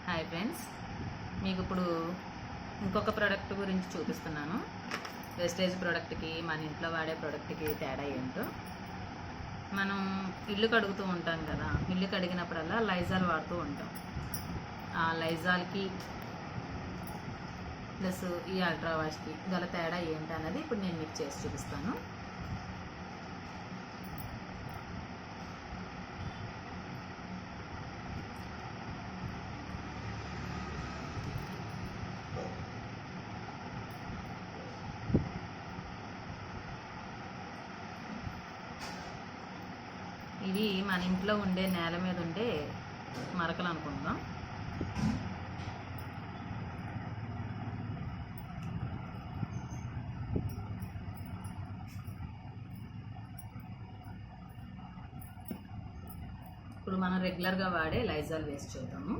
Hi friends, మీకు ఇప్పుడు ఇంకొక ప్రోడక్ట్ గురించి చూపిస్తున్నాను. వెస్టేజ్ ప్రోడక్ట్కి మన ఇంట్లో వాడే ప్రోడక్ట్కి తేడా ఏంటో. మనం ఇల్లు కడుగుతూ ఉంటాం కదా, ఇల్లు కడిగినప్పుడల్లా లైజాల్ వాడుతూ ఉంటాం. ఆ లైజాల్కి ప్లస్ ఈ అల్ట్రా వాష్కి గల తేడా ఏంటి అన్నది ఇప్పుడు నేను మీకు చేసి చూపిస్తాను. ఇవి మన ఇంట్లో ఉండే నేల మీద ఉండే మరకలు అనుకుందాం. ఇప్పుడు మనం రెగ్యులర్గా వాడే లైజాల్ వేసి చూద్దాము.